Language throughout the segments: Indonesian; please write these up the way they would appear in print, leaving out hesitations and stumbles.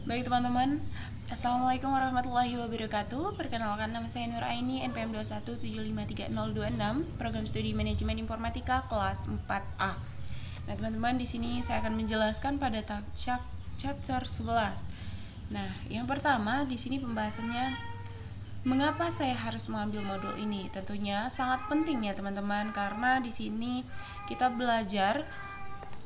Baik teman-teman, Assalamualaikum warahmatullahi wabarakatuh. Perkenalkan, nama saya Nur Aini, NPM 217533026, Program Studi Manajemen Informatika kelas 4A. Nah teman-teman, di sini saya akan menjelaskan pada chapter 11. Nah, yang pertama di sini pembahasannya mengapa saya harus mengambil modul ini. Tentunya sangat penting ya teman-teman, karena di sini kita belajar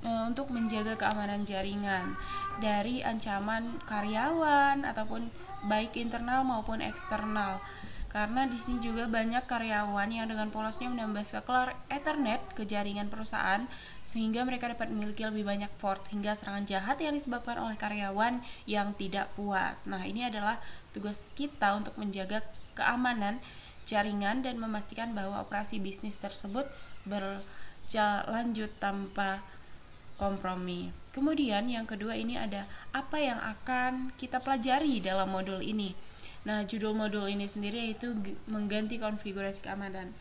untuk menjaga keamanan jaringan dari ancaman karyawan ataupun baik internal maupun eksternal. Karena di sini juga banyak karyawan yang dengan polosnya menambah saklar Ethernet ke jaringan perusahaan sehingga mereka dapat memiliki lebih banyak port hingga serangan jahat yang disebabkan oleh karyawan yang tidak puas. Nah, ini adalah tugas kita untuk menjaga keamanan jaringan dan memastikan bahwa operasi bisnis tersebut berlanjut tanpa kompromi. Kemudian yang kedua ini ada apa yang akan kita pelajari dalam modul ini. Nah, judul modul ini sendiri yaitu mengganti konfigurasi keamanan.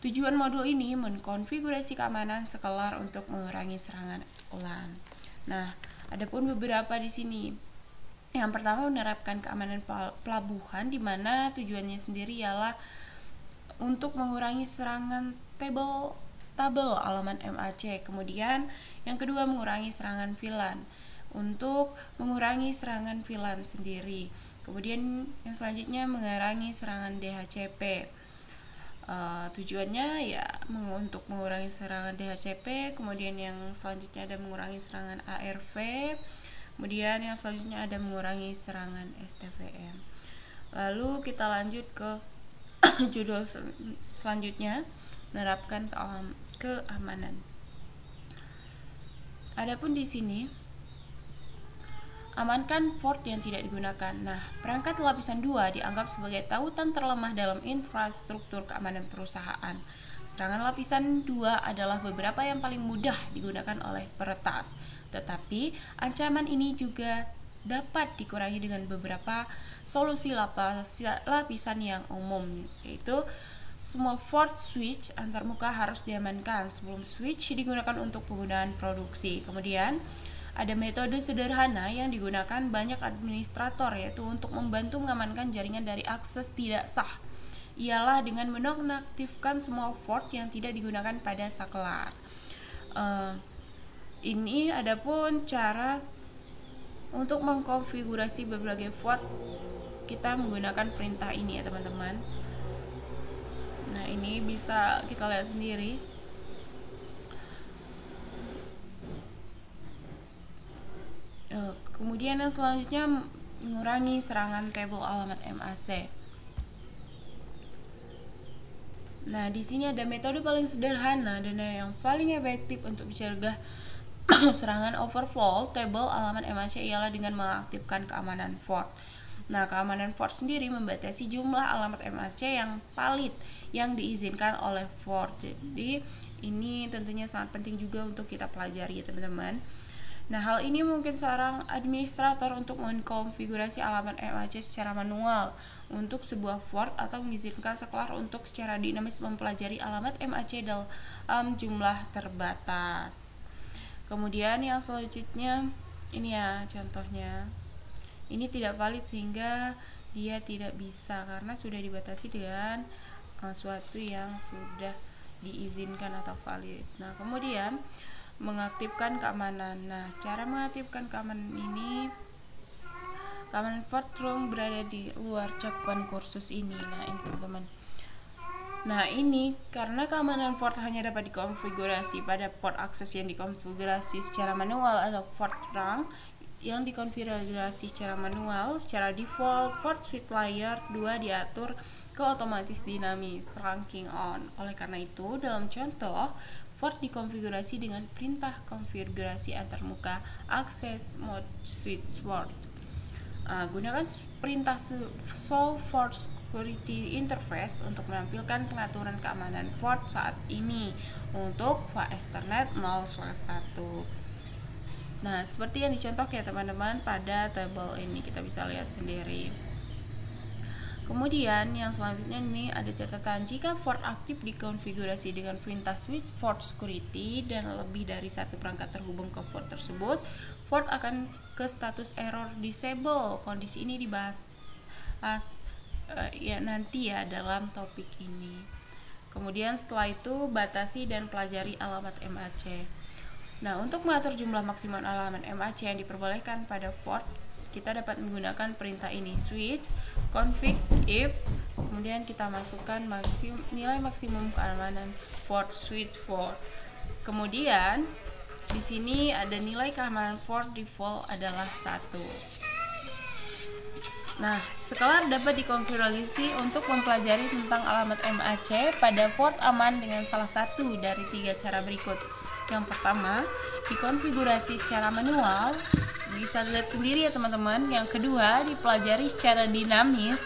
Tujuan modul ini mengkonfigurasi keamanan sekelar untuk mengurangi serangan LAN. Nah, adapun beberapa di sini. Yang pertama, menerapkan keamanan pelabuhan, di mana tujuannya sendiri ialah untuk mengurangi serangan tabel alamat MAC. Kemudian yang kedua, mengurangi serangan VLAN untuk mengurangi serangan VLAN sendiri. Kemudian yang selanjutnya, mengurangi serangan DHCP. Tujuannya ya untuk mengurangi serangan DHCP. Kemudian yang selanjutnya ada mengurangi serangan ARV. Kemudian yang selanjutnya ada mengurangi serangan STVM. Lalu kita lanjut ke judul selanjutnya, menerapkan keamanan. Adapun di sini, amankan port yang tidak digunakan. Nah, perangkat lapisan 2 dianggap sebagai tautan terlemah dalam infrastruktur keamanan perusahaan. Serangan lapisan 2 adalah beberapa yang paling mudah digunakan oleh peretas. Tetapi, ancaman ini juga dapat dikurangi dengan beberapa solusi lapisan yang umum, yaitu semua port switch antarmuka harus diamankan sebelum switch digunakan untuk penggunaan produksi. Kemudian ada metode sederhana yang digunakan banyak administrator, yaitu untuk membantu mengamankan jaringan dari akses tidak sah, ialah dengan menonaktifkan semua port yang tidak digunakan pada saklar. Ini adapun cara untuk mengkonfigurasi berbagai port, kita menggunakan perintah ini ya teman-teman. Nah, ini bisa kita lihat sendiri. Kemudian yang selanjutnya, mengurangi serangan tabel alamat MAC. Nah, di sini ada metode paling sederhana dan yang paling efektif untuk mencegah serangan overflow tabel alamat MAC ialah dengan mengaktifkan keamanan port. Nah, keamanan port sendiri membatasi jumlah alamat MAC yang valid yang diizinkan oleh port. Jadi, ini tentunya sangat penting juga untuk kita pelajari ya teman-teman. Nah, hal ini mungkin seorang administrator untuk mengkonfigurasi alamat MAC secara manual untuk sebuah port atau mengizinkan saklar untuk secara dinamis mempelajari alamat MAC dalam jumlah terbatas. Kemudian yang selanjutnya, ini ya contohnya. Ini tidak valid sehingga dia tidak bisa karena sudah dibatasi dengan suatu yang sudah diizinkan atau valid. Nah, kemudian mengaktifkan keamanan. Nah, cara mengaktifkan keamanan ini, keamanan port room berada di luar cakupan kursus ini. Nah, ini teman-teman. Nah, ini karena keamanan port hanya dapat dikonfigurasi pada port akses yang dikonfigurasi secara manual atau port rank yang dikonfigurasi secara manual. Secara default, port switch layer 2 diatur ke otomatis dinamis ranking on. Oleh karena itu, dalam contoh, port dikonfigurasi dengan perintah konfigurasi antarmuka akses mode switch port. Gunakan perintah show port security interface untuk menampilkan pengaturan keamanan port saat ini untuk Ethernet 0/1. Nah, seperti yang dicontoh ya teman-teman pada tabel ini, kita bisa lihat sendiri. Kemudian yang selanjutnya ini ada catatan, jika port aktif dikonfigurasi dengan perintah switch port security dan lebih dari satu perangkat terhubung ke port tersebut, port akan ke status error disable. Kondisi ini dibahas nanti ya dalam topik ini. Kemudian setelah itu batasi dan pelajari alamat MAC. Nah, untuk mengatur jumlah maksimum alamat MAC yang diperbolehkan pada port, kita dapat menggunakan perintah ini, switch config if, kemudian kita masukkan nilai maksimum keamanan port switch for. Kemudian di sini ada nilai keamanan port default adalah 1. Nah, Scalar dapat dikonfigurasi untuk mempelajari tentang alamat MAC pada port aman dengan salah satu dari 3 cara berikut. Yang pertama, dikonfigurasi secara manual, bisa lihat sendiri ya teman-teman. Yang kedua, dipelajari secara dinamis.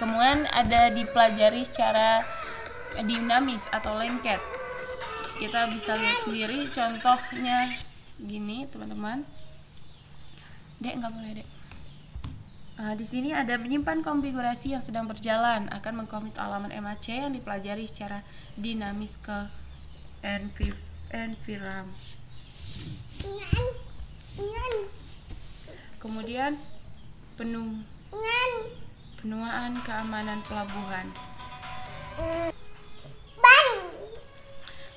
Kemudian ada dipelajari secara dinamis atau lengket. Kita bisa lihat sendiri contohnya gini teman-teman. Dek, nggak boleh dek. Di sini ada menyimpan konfigurasi yang sedang berjalan, akan mengkomit alamat MAC yang dipelajari secara dinamis ke NVRAM. Kemudian penuaan keamanan pelabuhan.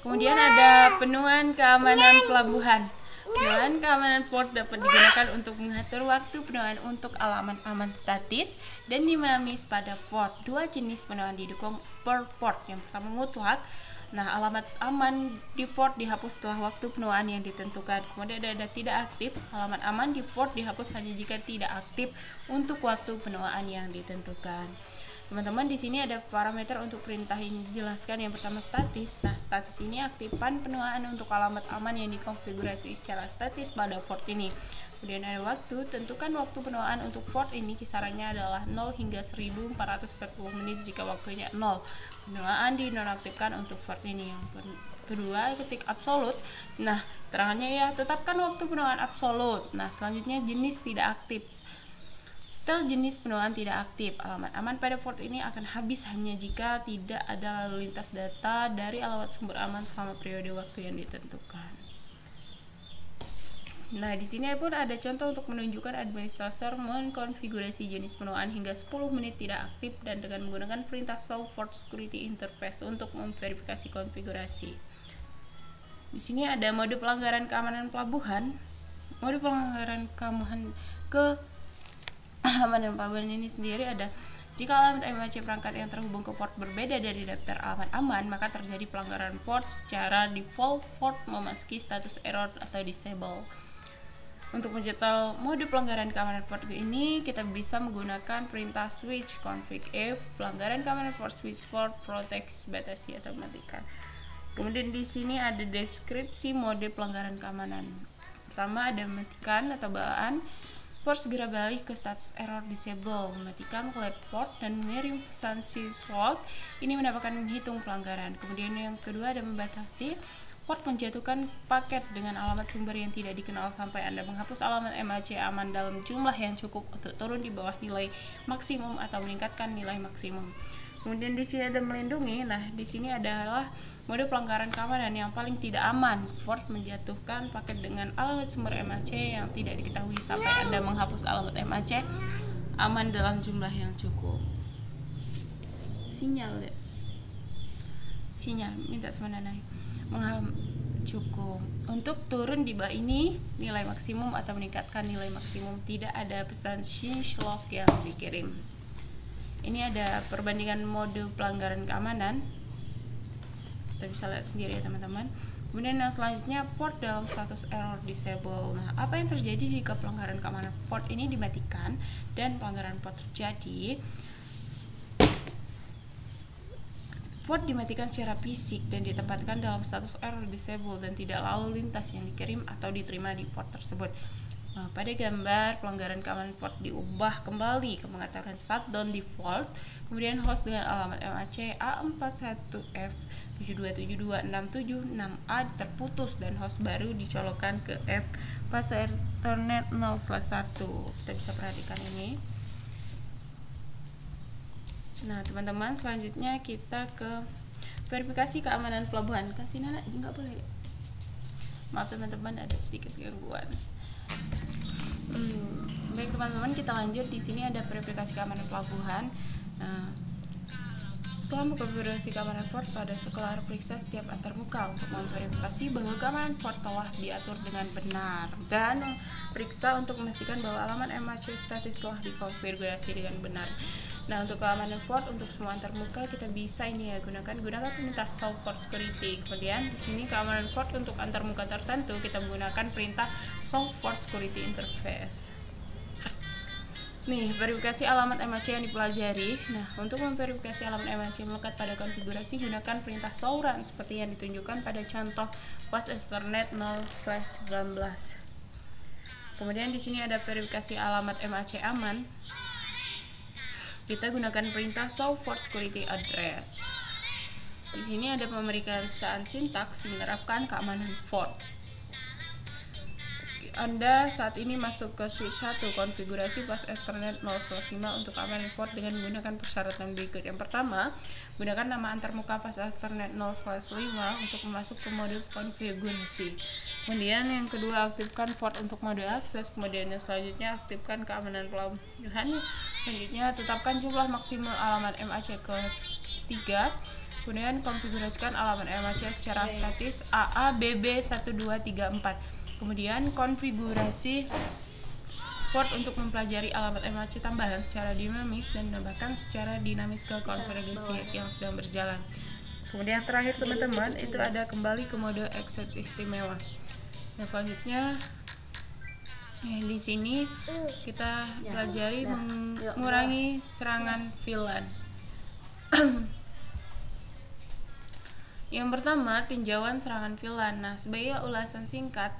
Kemudian ada penuaan keamanan pelabuhan. Penuaan keamanan port dapat digunakan untuk mengatur waktu penuaan untuk alamat aman statis dan dinamis pada port. 2 jenis penuaan didukung per port. Yang pertama mutlak. Nah, alamat aman di port dihapus setelah waktu penuaan yang ditentukan. Kemudian ada tidak aktif. Alamat aman di port dihapus hanya jika tidak aktif untuk waktu penuaan yang ditentukan. Teman-teman, di sini ada parameter untuk perintah yang dijelaskan. Yang pertama statis. Nah, statis ini aktifkan penuaan untuk alamat aman yang dikonfigurasi secara statis pada port ini. Kemudian ada waktu, tentukan waktu penuaan untuk port ini kisarannya adalah 0 hingga 1440 menit jika waktunya 0. Penuaan dinonaktifkan untuk port ini. Yang kedua, ketik absolut. Nah, terangannya ya, tetapkan waktu penuaan absolut. Nah, selanjutnya jenis tidak aktif. Setelah jenis penuaan tidak aktif, alamat aman pada port ini akan habis hanya jika tidak ada lalu lintas data dari alamat sumber aman selama periode waktu yang ditentukan. Nah, di sini pun ada contoh untuk menunjukkan administrator mengkonfigurasi jenis penuaan hingga 10 menit tidak aktif dan dengan menggunakan perintah show port security interface untuk memverifikasi konfigurasi. Di sini ada mode pelanggaran keamanan pelabuhan. Mode pelanggaran keamanan keamanan pelabuhan ini sendiri ada jika alamat MAC perangkat yang terhubung ke port berbeda dari daftar alamat aman, maka terjadi pelanggaran port secara default port memasuki status error atau disable. Untuk mencetal mode pelanggaran keamanan port ini, kita bisa menggunakan perintah switch config if, pelanggaran keamanan port switch port protects batasi atau matikan. Kemudian di sini ada deskripsi mode pelanggaran keamanan. Pertama ada mematikan atau bawaan. Port segera balik ke status error disable, mematikan collect port dan mengirim pesan syslock. Ini mendapatkan menghitung pelanggaran. Kemudian yang kedua ada membatasi. Port menjatuhkan paket dengan alamat sumber yang tidak dikenal sampai Anda menghapus alamat MAC aman dalam jumlah yang cukup untuk turun di bawah nilai maksimum atau meningkatkan nilai maksimum. Kemudian di sini ada melindungi. Nah, di sini adalah mode pelanggaran keamanan yang paling tidak aman. Port menjatuhkan paket dengan alamat sumber MAC yang tidak diketahui sampai Anda menghapus alamat MAC aman dalam jumlah yang cukup. Sinyal minta sebenarnya cukup. Untuk turun di bawah ini nilai maksimum atau meningkatkan nilai maksimum, tidak ada pesan syslock yang dikirim. Ini ada perbandingan mode pelanggaran keamanan. Kita bisa lihat sendiri ya teman-teman. Kemudian yang selanjutnya port dalam status error disable. Nah, apa yang terjadi jika pelanggaran keamanan port ini dimatikan dan pelanggaran port terjadi? Port dimatikan secara fisik dan ditempatkan dalam status error disable dan tidak lalu lintas yang dikirim atau diterima di port tersebut. Nah, pada gambar pelanggaran keamanan port diubah kembali ke pengaturan shutdown default. Kemudian host dengan alamat MAC A41F 72726766A terputus dan host baru dicolokkan ke F fase Ethernet 0/1. Kita bisa perhatikan ini. Nah, teman-teman, selanjutnya kita ke verifikasi keamanan pelabuhan. Kasih Nana, nggak boleh. Maaf teman-teman, ada sedikit gangguan. teman-teman, kita lanjut. Di sini ada verifikasi keamanan pelabuhan. Nah, setelah mengkonfigurasi keamanan port, pada sekelar periksa setiap antarmuka untuk memverifikasi bahwa keamanan port telah diatur dengan benar, dan periksa untuk memastikan bahwa alamat MAC statis telah dikonfigurasi dengan benar. Nah, untuk keamanan port untuk semua antarmuka kita bisa ini ya gunakan perintah solve for security. Kemudian di sini keamanan port untuk antarmuka tertentu kita menggunakan perintah solve for security interface. Nih, verifikasi alamat MAC yang dipelajari. Nah, untuk memverifikasi alamat MAC melekat pada konfigurasi, gunakan perintah show run seperti yang ditunjukkan pada contoh POS Ethernet 0/19. Kemudian di sini ada verifikasi alamat MAC aman. Kita gunakan perintah show for security address. Di sini ada pemeriksaan sintaks menerapkan keamanan port. Anda saat ini masuk ke switch 1 konfigurasi POS Ethernet 0/5 untuk keamanan port dengan menggunakan persyaratan berikut. Yang pertama, gunakan nama antarmuka POS Ethernet 0/5 untuk masuk ke mode konfigurasi. Kemudian yang kedua, aktifkan port untuk mode akses. Kemudian yang selanjutnya, aktifkan keamanan pelabuhan. Selanjutnya, tetapkan jumlah maksimal alamat MAC ketiga. Kemudian konfigurasikan alamat MAC secara statis AABB1234. Kemudian konfigurasi port untuk mempelajari alamat MAC tambahan secara dinamis dan menambahkan secara dinamis ke konfigurasi yang sedang berjalan. Kemudian terakhir teman-teman, itu ada kembali ke mode exit istimewa. Yang selanjutnya di sini kita pelajari mengurangi serangan VLAN. Yang pertama, tinjauan serangan VLAN. Nah, sebagai ulasan singkat,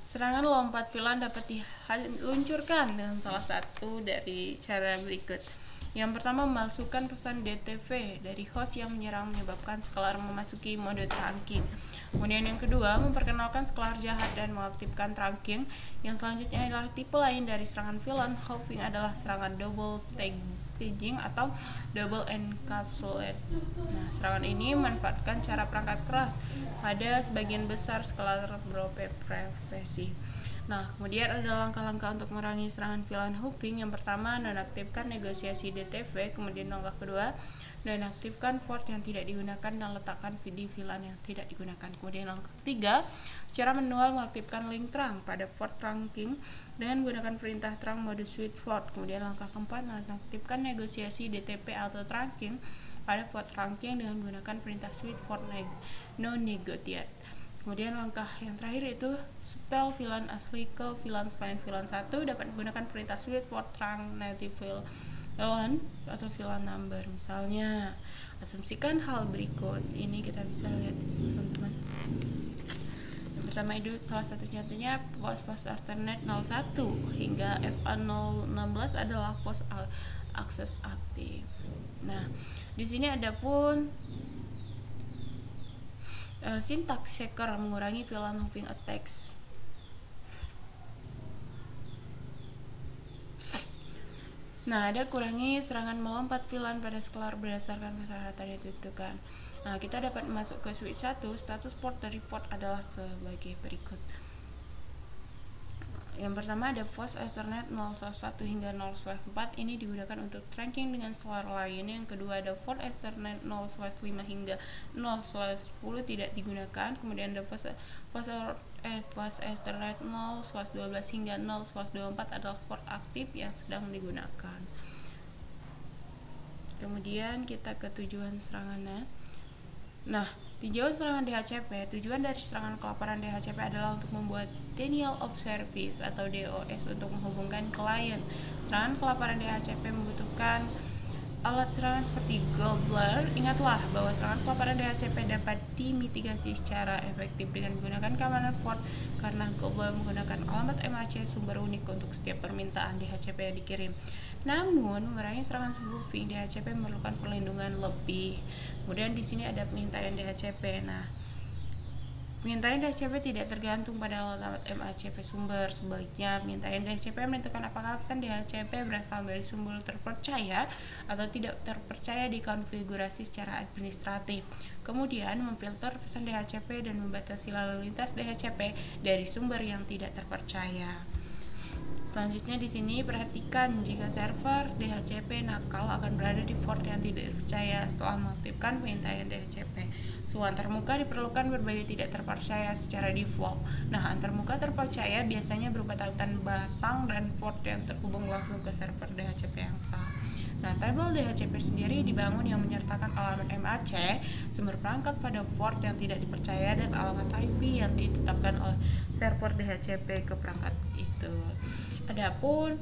serangan lompat VLAN dapat diluncurkan dengan salah satu dari cara berikut. Yang pertama, memalsukan pesan DTP dari host yang menyerang menyebabkan sekelar memasuki mode trunking. Kemudian yang kedua, memperkenalkan sekelar jahat dan mengaktifkan trunking. Yang selanjutnya adalah tipe lain dari serangan VLAN hopping adalah serangan double tagging atau double encapsulate. Nah, serangan ini memanfaatkan cara perangkat keras pada sebagian besar sekelar beroperasi. Nah, kemudian ada langkah-langkah untuk mengurangi serangan VLAN hopping. Yang pertama, nonaktifkan negosiasi DTP. Kemudian langkah kedua, nonaktifkan port yang tidak digunakan dan letakkan di VLAN yang tidak digunakan. Kemudian langkah ketiga, secara manual mengaktifkan link trunk pada port trunking dengan menggunakan perintah trunk mode switch port. Kemudian langkah keempat, nonaktifkan negosiasi DTP atau trunking pada port trunking dengan menggunakan perintah switch port no negotiate. Kemudian langkah yang terakhir itu setel VLAN asli ke VLAN selain VLAN 1 dapat menggunakan perintah switch port trunk native VLAN atau VLAN number. Misalnya, asumsikan hal berikut. Ini kita bisa lihat teman-teman. Yang pertama itu salah satu contohnya POS Ethernet 01 hingga FA016 adalah POS akses aktif. Nah, di sini ada pun sintaks checker mengurangi VLAN hopping attacks. Nah, ada kurangi serangan melompat VLAN pada sekelar berdasarkan persyaratan yang ditentukan. Nah, kita dapat masuk ke switch 1. Status port dari port adalah sebagai berikut. Yang pertama ada POS Ethernet 0/1 hingga 0/4. Ini digunakan untuk trunking dengan sekelar lain. Yang kedua ada port Ethernet 0/5 hingga 0/10 tidak digunakan. Kemudian ada POS Ethernet 0/12 hingga 0/24 adalah port aktif yang sedang digunakan. Kemudian kita ke tujuan serangannya. Nah, tinjauan serangan DHCP. Tujuan dari serangan kelaparan DHCP adalah untuk membuat denial of service atau DOS untuk menghubungkan klien. Serangan kelaparan DHCP membutuhkan alat serangan seperti Gobbler. Ingatlah bahwa serangan kelaparan DHCP dapat dimitigasi secara efektif dengan menggunakan keamanan port karena Gobbler menggunakan alamat MAC sumber unik untuk setiap permintaan DHCP yang dikirim. Namun, mengurangi serangan spoofing DHCP memerlukan perlindungan lebih. Kemudian di sini ada pengintaian DHCP. Nah, Pengintaian DHCP tidak tergantung pada alamat MACP sumber. Sebaliknya, pengintaian DHCP menentukan apakah pesan DHCP berasal dari sumber terpercaya atau tidak terpercaya dikonfigurasi secara administratif. Kemudian, memfilter pesan DHCP dan membatasi lalu lintas DHCP dari sumber yang tidak terpercaya. Selanjutnya di sini perhatikan jika server DHCP nakal akan berada di port yang tidak dipercaya setelah mengaktifkan pengintaian DHCP. Suhu antarmuka diperlukan berbagai tidak terpercaya secara default. Nah, antarmuka terpercaya biasanya berupa tautan batang dan port yang terhubung langsung ke server DHCP yang sah. Nah, tabel DHCP sendiri dibangun yang menyertakan alamat MAC, sumber perangkat pada port yang tidak dipercaya, dan alamat IP yang ditetapkan oleh server DHCP ke perangkat itu. Adapun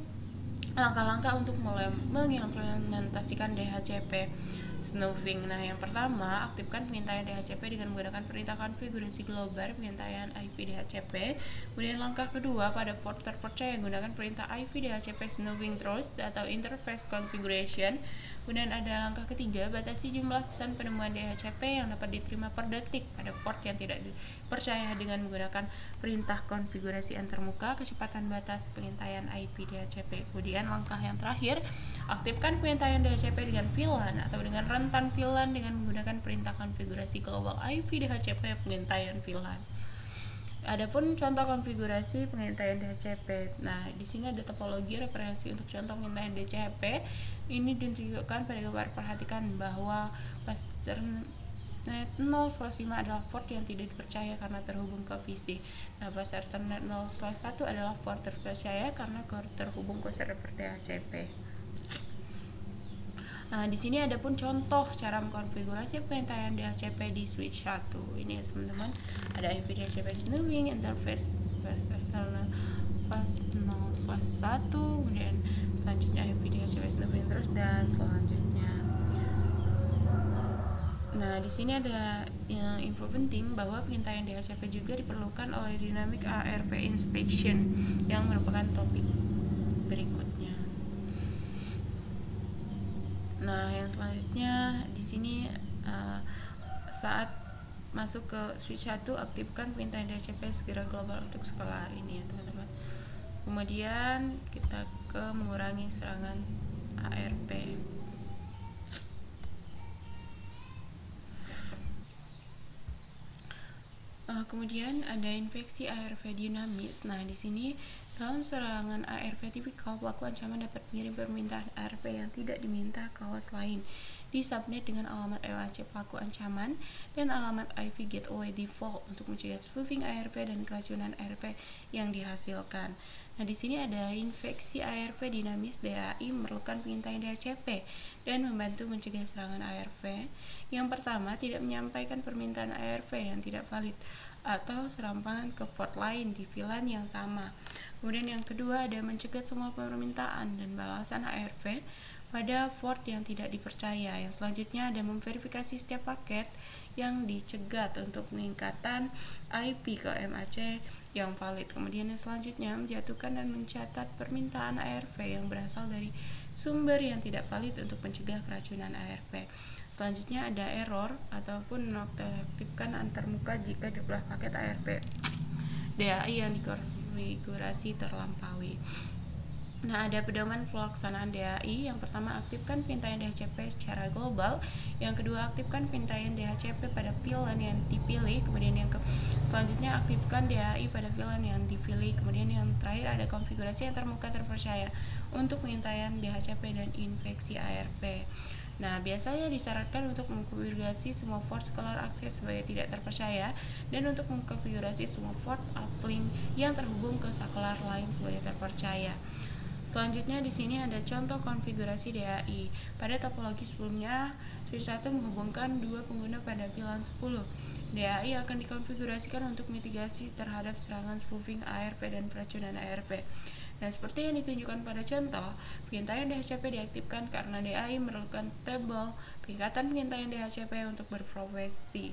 langkah-langkah untuk mulai mengimplementasikan DHCP snooping. Nah, yang pertama, aktifkan pengintaian DHCP dengan menggunakan perintah konfigurasi global pengintaian IP DHCP. Kemudian langkah kedua, pada port terpercaya gunakan perintah IP DHCP snooping trust atau interface configuration. Kemudian ada langkah ketiga, batasi jumlah pesan penemuan DHCP yang dapat diterima per detik pada port yang tidak dipercaya dengan menggunakan perintah konfigurasi antarmuka kecepatan batas pengintaian IP DHCP. Kemudian langkah yang terakhir, aktifkan pengintaian DHCP dengan VLAN atau dengan rentan VLAN dengan menggunakan perintah konfigurasi global IP DHCP pengintaian VLAN. Adapun contoh konfigurasi pengintaian DHCP. Nah, di sini ada topologi referensi untuk contoh pengintaian DHCP. Ini ditunjukkan pada gambar. Perhatikan bahwa pas Ethernet 0/5 adalah port yang tidak dipercaya karena terhubung ke PC. Nah, pas Ethernet 0/1 adalah port terpercaya karena terhubung ke server DHCP. Nah, di sini ada pun contoh cara mengkonfigurasi pengintaian DHCP di switch 1. Ini ya teman-teman, ada IP DHCP snooping, interface pas 0/1, kemudian selanjutnya IP DHCP snooping terus, dan selanjutnya. Nah, di sini ada info penting bahwa pengintaian DHCP juga diperlukan oleh dynamic ARP inspection yang merupakan topik berikutnya. Nah, yang selanjutnya di sini saat masuk ke switch 1, aktifkan pengintaian DHCP segera global untuk skala ini ya teman-teman. Kemudian kita ke mengurangi serangan ARP. Kemudian ada infeksi ARP dinamis. Nah, di sini dalam serangan ARP tipikal, pelaku ancaman dapat mengirim permintaan ARP yang tidak diminta ke host lain di subnet dengan alamat MAC pelaku ancaman dan alamat IP gateway default untuk mencegah spoofing ARP dan keracunan ARP yang dihasilkan. Nah, di sini ada infeksi ARP dinamis. DAI memerlukan pengintaian DHCP dan membantu mencegah serangan ARP. Yang pertama, tidak menyampaikan permintaan ARP yang tidak valid atau serampangan ke port lain di VLAN yang sama. Kemudian yang kedua, ada mencegah semua permintaan dan balasan ARP pada port yang tidak dipercaya. Yang selanjutnya ada memverifikasi setiap paket yang dicegat untuk peningkatan IP ke MAC yang valid. Kemudian yang selanjutnya, menjatuhkan dan mencatat permintaan ARP yang berasal dari sumber yang tidak valid untuk mencegah keracunan ARP. Selanjutnya ada error ataupun menonaktifkan antarmuka jika jumlah paket ARP DAI yang dikonfigurasi terlampaui. Nah, ada pedoman pelaksanaan DAI. Yang pertama, aktifkan pengintaian DHCP secara global. Yang kedua, aktifkan pengintaian DHCP pada VLAN yang dipilih. Kemudian yang selanjutnya, aktifkan DAI pada VLAN yang dipilih. Kemudian yang terakhir ada konfigurasi antarmuka terpercaya untuk pengintaian DHCP dan infeksi ARP. Nah, biasanya disyaratkan untuk mengkonfigurasi semua port scalar akses sebagai tidak terpercaya dan untuk mengkonfigurasi semua port uplink yang terhubung ke scalar lain sebagai terpercaya. Selanjutnya di sini ada contoh konfigurasi DAI. Pada topologi sebelumnya, switch 1 menghubungkan dua pengguna pada VLAN 10. DAI akan dikonfigurasikan untuk mitigasi terhadap serangan spoofing ARP dan keracunan ARP. Nah, seperti yang ditunjukkan pada contoh, pengintaian DHCP diaktifkan karena DAI memerlukan tabel peningkatan pengintaian DHCP untuk beroperasi.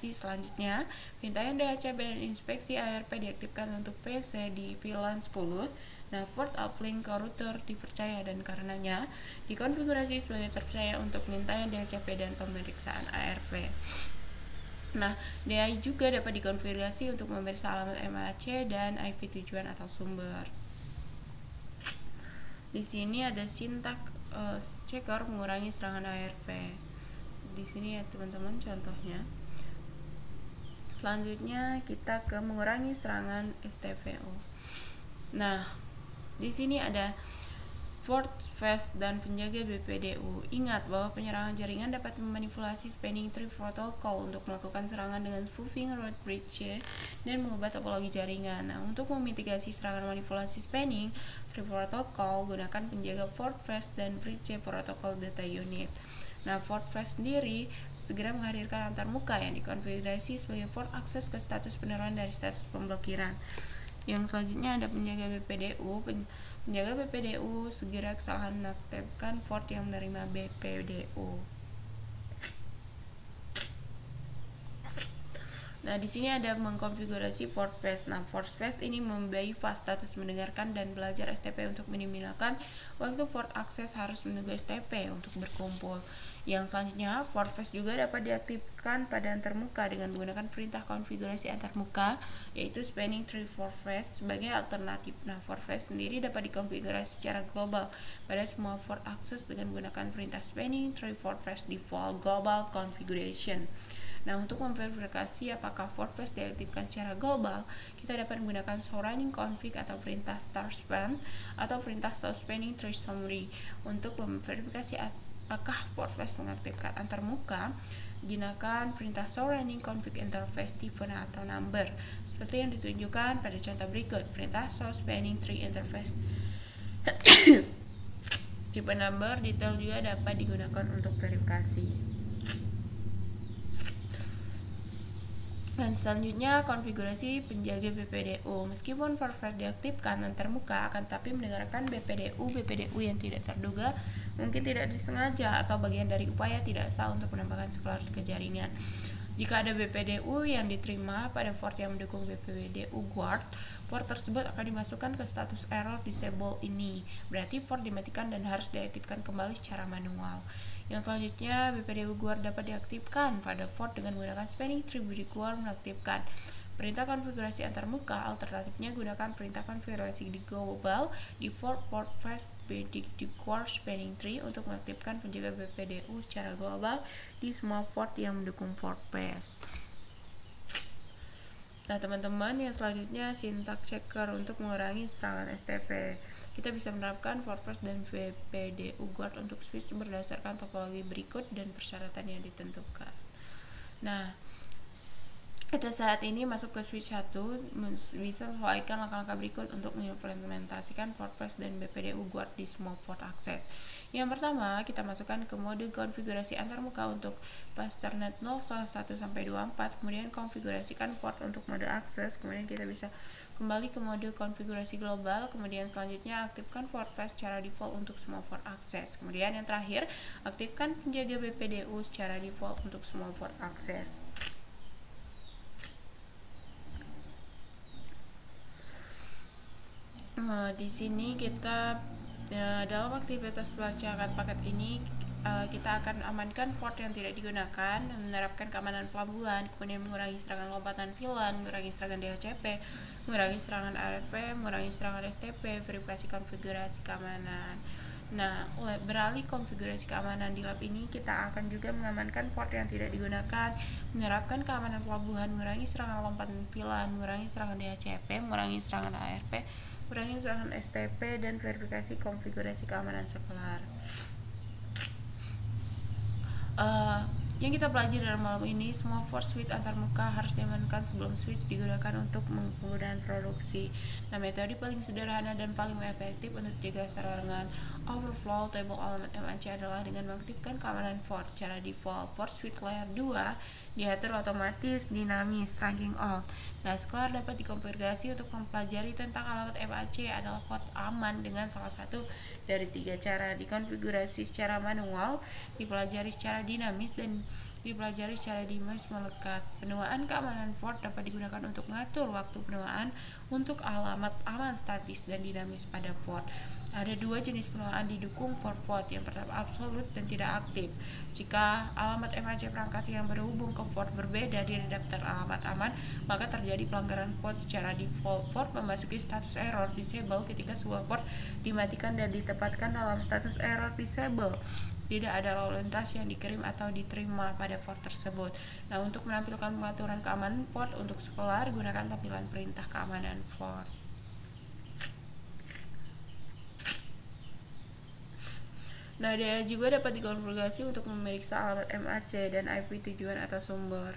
Selanjutnya, pengintaian DHCP dan inspeksi ARP diaktifkan untuk PC di VLAN 10. Nah, port uplink ke router dipercaya dan karenanya dikonfigurasi sebagai terpercaya untuk pengintaian DHCP dan pemeriksaan ARP. Nah, DAI juga dapat dikonfigurasi untuk memeriksa alamat MAC dan IP tujuan atau sumber. Di sini ada sintak checker mengurangi serangan ARP. Di sini ya teman-teman contohnya. Selanjutnya kita ke mengurangi serangan STVO. Nah, di sini ada Fortress dan penjaga BPDU. Ingat bahwa penyerangan jaringan dapat memanipulasi spanning tree protocol untuk melakukan serangan dengan spoofing, root breach, dan mengubah topologi jaringan. Nah, untuk memitigasi serangan manipulasi spanning tree protocol, gunakan penjaga Fortress dan breach protocol data unit. Nah, Fortress sendiri segera menghadirkan antarmuka yang dikonfigurasi sebagai port akses ke status penerangan dari status pemblokiran. Yang selanjutnya ada penjaga BPDU. Penjaga BPDU segera kesalahan mengaktifkan port yang menerima BPDU. Nah, di sini ada mengkonfigurasi Fortress. Nah, Fortress ini membypass status mendengarkan dan belajar STP untuk meminimalkan waktu port akses harus menunggu STP untuk berkumpul. Yang selanjutnya, Fortress juga dapat diaktifkan pada antarmuka dengan menggunakan perintah konfigurasi antarmuka, yaitu spanning tree Fortress sebagai alternatif. Nah, Fortress sendiri dapat dikonfigurasi secara global pada semua port akses dengan menggunakan perintah spanning tree Fortress default global configuration. Nah, untuk memverifikasi apakah Fortress diaktifkan secara global, kita dapat menggunakan show running config atau perintah start span atau perintah start spanning tree summary. Untuk memverifikasi apakah Fortress mengaktifkan antarmuka, gunakan perintah show running config interface type atau number seperti yang ditunjukkan pada contoh berikut. Perintah show spanning tree interface type number detail juga dapat digunakan untuk verifikasi. Dan selanjutnya konfigurasi penjaga BPDU. Meskipun Fortress diaktifkan antarmuka, akan tapi mendengarkan BPDU yang tidak terduga, mungkin tidak disengaja atau bagian dari upaya tidak sah untuk menambahkan sekelar ke jaringan. Jika ada BPDU yang diterima pada port yang mendukung BPDU guard, port tersebut akan dimasukkan ke status error disable ini. Berarti port dimatikan dan harus diaktifkan kembali secara manual. Yang selanjutnya, BPDU guard dapat diaktifkan pada port dengan menggunakan spanning tree guard mengaktifkan perintah konfigurasi antarmuka. Alternatifnya, gunakan perintah konfigurasi di global default Fortress BPDU guard spanning tree untuk mengaktifkan penjaga BPDU secara global di semua port yang mendukung Fortress. Nah, teman-teman, yang selanjutnya sintak checker untuk mengurangi serangan STP. Kita bisa menerapkan Fortress dan BPDU guard untuk switch berdasarkan topologi berikut dan persyaratan yang ditentukan. Nah, kita saat ini masuk ke switch 1, bisa sesuaikan langkah-langkah berikut untuk mengimplementasikan Fortress dan BPDU guard di semua port akses. Yang pertama, kita masukkan ke mode konfigurasi antarmuka untuk Pasternet 01-24, kemudian konfigurasikan port untuk mode akses, kemudian kita bisa kembali ke mode konfigurasi global, kemudian selanjutnya aktifkan Fortress secara default untuk semua port akses. Kemudian yang terakhir, aktifkan penjaga BPDU secara default untuk semua port akses. Di sini kita dalam aktivitas pelacakan paket ini kita akan amankan port yang tidak digunakan, menerapkan keamanan pelabuhan, kemudian mengurangi serangan lompatan VLAN, mengurangi serangan DHCP, mengurangi serangan ARP, mengurangi serangan STP, verifikasi konfigurasi keamanan. Nah, beralih konfigurasi keamanan di lab ini, kita akan juga mengamankan port yang tidak digunakan, menerapkan keamanan pelabuhan, mengurangi serangan lompatan VLAN, mengurangi serangan DHCP, mengurangi serangan ARP, mengurangi serangan STP, dan verifikasi konfigurasi keamanan sekelar. Yang kita pelajari dalam malam ini, semua force switch antarmuka harus diamankan sebelum switch digunakan untuk penggunaan produksi. Nah, metode paling sederhana dan paling efektif untuk jaga serangan overflow table alamat MAC adalah dengan mengaktifkan keamanan port. Cara default port switch layer 2 diatur otomatis dinamis ranking all. Nah, sekelar dapat dikonfigurasi untuk mempelajari tentang alamat MAC adalah port aman dengan salah satu dari 3 cara: dikonfigurasi secara manual, dipelajari secara dinamis, dan dipelajari secara dinamis melekat. Penuaan keamanan port dapat digunakan untuk mengatur waktu penuaan untuk alamat aman statis dan dinamis pada port. Ada dua jenis penuaan didukung for port. Yang pertama absolut dan tidak aktif. Jika alamat MAC perangkat yang berhubung ke port berbeda di daftar alamat aman, maka terjadi pelanggaran port secara default. Port memasuki status error disable ketika sebuah port dimatikan dan ditempatkan dalam status error disable. Tidak ada lalu lintas yang dikirim atau diterima pada port tersebut. Nah, untuk menampilkan pengaturan keamanan port untuk sekelar, gunakan tampilan perintah keamanan port. Nah, dia juga dapat dikonfigurasi untuk memeriksa alamat MAC dan IP tujuan atau sumber.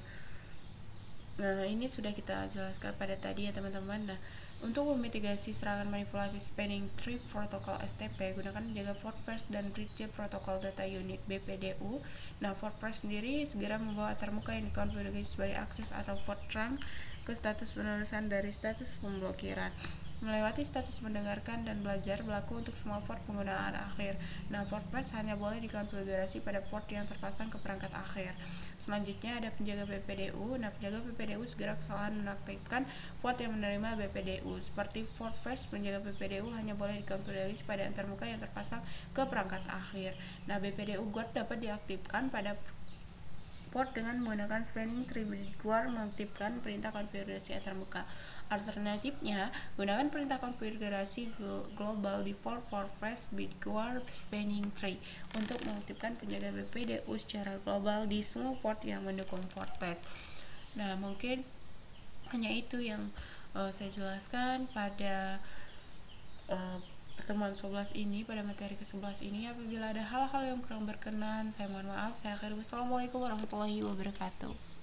Nah, ini sudah kita jelaskan pada tadi ya teman-teman. Nah, untuk memitigasi serangan manipulasi spanning tree protokol STP, gunakan menjaga WordPress dan Bridge Protocol Data Unit (BPDU). Nah, WordPress sendiri segera membawa termuka yang dikonfigurasi sebagai akses atau port trunk ke status penulisan dari status pemblokiran. Melewati status mendengarkan dan belajar berlaku untuk semua port penggunaan akhir. Nah, WordPress hanya boleh dikonfigurasi pada port yang terpasang ke perangkat akhir. Selanjutnya ada penjaga BPDU. Nah, penjaga BPDU segera kesalahan menaktifkan port yang menerima BPDU. Seperti WordPress, penjaga BPDU hanya boleh dikonfigurasi pada antarmuka yang terpasang ke perangkat akhir. Nah, BPDU guard dapat diaktifkan pada port dengan menggunakan spanning tree bitguard mengaktifkan perintah konfigurasi antarmuka. Alternatifnya, gunakan perintah konfigurasi global default WordPress bitguard spanning tree untuk mengaktifkan penjaga BPDU secara global di semua port yang mendukung WordPress. Nah, mungkin hanya itu yang saya jelaskan pada pertemuan 11 ini, pada materi ke-11 ini. Apabila ada hal-hal yang kurang berkenan, saya mohon maaf. Saya akhiri. Wassalamualaikum warahmatullahi wabarakatuh.